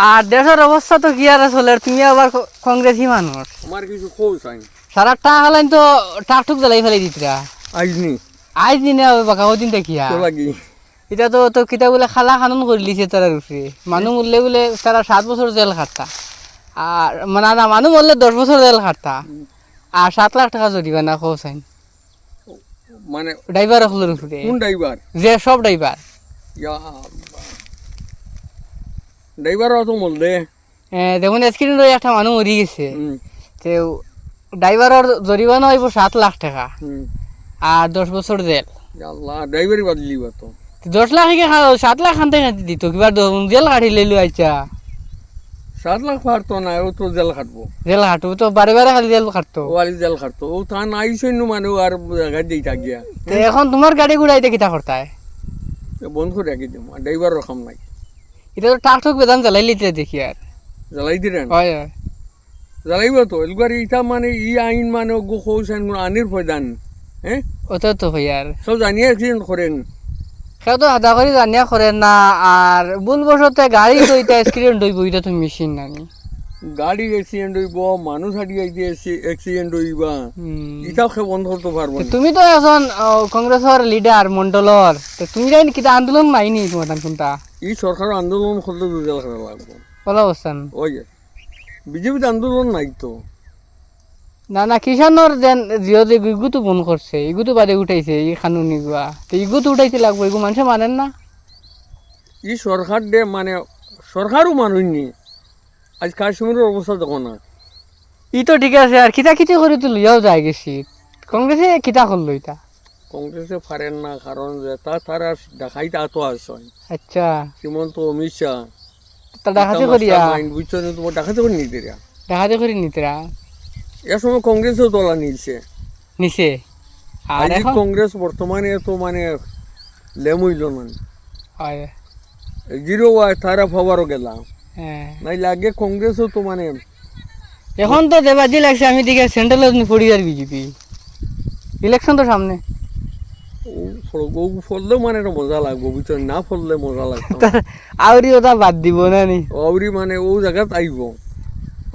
আর দেশের অবস্থা তো কি আর চলে, তুমি আবার কংগ্রেসি মানুষ, আমার কিছু খোঁজ চাই সারা টাকা হলেন তো টাকটুক জ্বালাই ফেলে দিতরা আইজনি আজ দিনে হবে বাকা ওদিন দেখিয়া লাগি এটা তো তো কিতা বলে খালা খানুন করে লিছে তারা রুফে মানুষ মরলে বলে তারা 7 বছর জেল খাটতা, আর মানে না মানুষ মরলে 10 বছর জেল খাটতা, আর 7 লাখ টাকা জরিমানা খোঁজ আইন মানে ড্রাইভার হলের উপরে। কোন ড্রাইভার? যে সব ড্রাইভার ড্রাইভার তো বললে যেমন স্ক্রিন একটা মানুষ মরি গেছে, তো ড্রাইভারের জরিমানা হইব 7 লাখ টাকা আর 10 বছর জেল। আল্লাহ ড্রাইভারই বাদলি তো 10 লাখ 7 লাখ খানতে খান্তি দিত কিবা জেল কাটি লইলো আইছা 7 লাখ পারতো না, ও তো জেল খাটবো, জেল কাটবো তো বারে বারে খালি জেল কাটতো, ও আলি জেল খাটতো, ও তা নাই সৈন্য মানে আর জায়গা দিয়ে থাকিয়া তো এখন তোমার গাড়ি ঘুরাইতে কিতা করতায় বন্ধ করে রাখি দিম, আর ড্রাইভার রকম নাই। এটা তো টাক ঠুক বেদান জ্বালাই লিতে দেখি আর জ্বালাই দিলেন হয় জ্বালাইব তো এলবার ইটা মানে ই আইন মানে গো খোঁজ আনির ফয়দান হ্যাঁ ওটা তো হয় আর সব জানিয়ে অ্যাক্সিডেন্ট করেন সেও তো হাদা করে জানিয়া করে না, আর ভুল বসতে গাড়ি তো এটা স্ক্রিন হইব, এটা তো মেশিন নানি গাড়ি অ্যাক্সিডেন্ট হইব, মানুষ হাঁটি আইতে অ্যাক্সিডেন্ট হইবা, ইটাও সে বন্ধ করতে পারবো না। তুমি তো এখন কংগ্রেসের লিডার মন্ডলর, তো তুমি জানি কিতা আন্দোলন মাইনি তোমার কোনটা ই সরকার আন্দোলন করলে জেল খাটা লাগবো বলা অবস্থান ওই বিজেপিতে আন্দোলন নাই তো না না কিষানোর যেন জিও যে ইগু তো বন্ধ করছে, ইগু তো বাদে উঠাইছে ই খানুন ইগুয়া, তো ইগু তো উঠাইতে লাগবো, ইগু মানুষে মানেন না। ই সরকার দে মানে সরকারও মানুষনি আজ কাশ্মীরের অবস্থা দেখো না। ই তো ঠিক আছে, আর কিতা কিতা করে তো লইয়াও যায় গেছি, কংগ্রেসে কিতা করলো এটা কংগ্রেসে পারেন না, কারণ যে তারা দেখাইতে এত আসে আচ্ছা হিমন্ত অমিত শাহ তা ডাকাতি করিয়া বুঝছো না, তোমার ডাকাতি করে নিতে ডাকাতি করি নিতরা এ সময় কংগ্রেসও তোলা নিচ্ছে নিচে, আর আজ এখন কংগ্রেস বর্তমানে তো মানে লেম হইল না, হয় জিরো তারা ফাওয়ারও গেলাম হ্যাঁ নাই লাগে কংগ্রেসও তো মানে এখন তো দেবাজি লাগছে, আমি দিকে সেন্ট্রাল পড়ি আর বিজেপি ইলেকশন তো সামনে, ও ফললে মানে একটা মজা লাগবো বুঝছো, না ফললে মজা লাগতো আউরি ওটা বাদ দিব না নি, ওরি মানে ও জায়গাত আইব,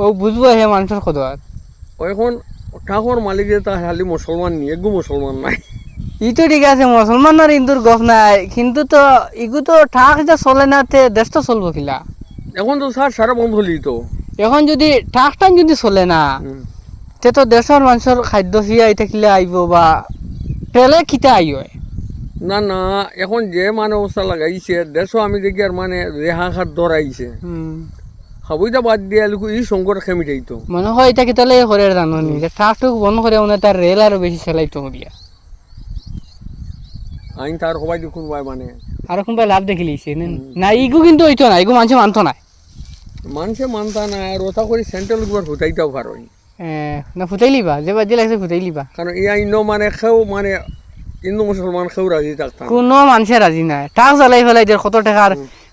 ও বুঝবো হে মানুষের কদর। ও এখন ঠাকুর মালিক যে তা খালি মুসলমান নি, এগু মুসলমান নাই। ই তো ঠিক আছে মুসলমানের হিন্দুর গপ নাই, কিন্তু তো ইগু তো ঠাক যা চলে না তে দেশ তো চলবো কিলা, এখন তো স্যার সারা বন্ধ হলি তো, এখন যদি ঠাক টান যদি চলে না তে তো দেশের মানুষের খাদ্য ফিয়াই থাকিলে আইব বা পেলে কিতা আই হয় না না এখন যে মানে অবস্থা লাগাইছে দেশও আমি দেখি আর মানে রেহা খাত ধরাইছে খাবইটা বাদ দিয়ে লোক ই সংকট খেমিটাই তো মনে হয় এটা কি তাহলে করে জানো নি যে ঠাক টুক বন্ধ করে মনে তার রেল আরো বেশি চালাইতো দিয়া আইন তার সবাই দেখুন ভাই মানে আর কোনবা লাভ দেখি লিছে না ইগু কিন্তু হইতো না, ইগু মানুষ মানতো না, মানুষে মানতা না আর ওটা করে সেন্ট্রাল গভর্নমেন্ট হইতাইতাও পারো না ফুটাইলিবা যে বাজি লাগছে ফুটাইলিবা, কারণ এই আইন মানে খেও মানে হিন্দু মুসলমান খেও রাজি থাকতাম কোনো মানুষের রাজি নাই, টাক জ্বালাই ফেলাই দিয়ে কত টাকার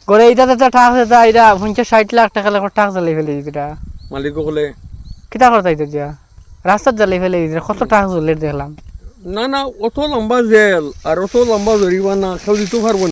করে এইটাতে তো টাক এটা এটা 50-60 লাখ টাকা লাগে টাক জ্বালাই ফেলে দিটা মালিক বলে কিতা করতাই তো যা রাস্তার জ্বালাই ফেলে দিতে কত টাক জ্বলে দেখলাম। না না অত লম্বা জেল আর অত লম্বা জরিমানা কেউ দিতে পারবো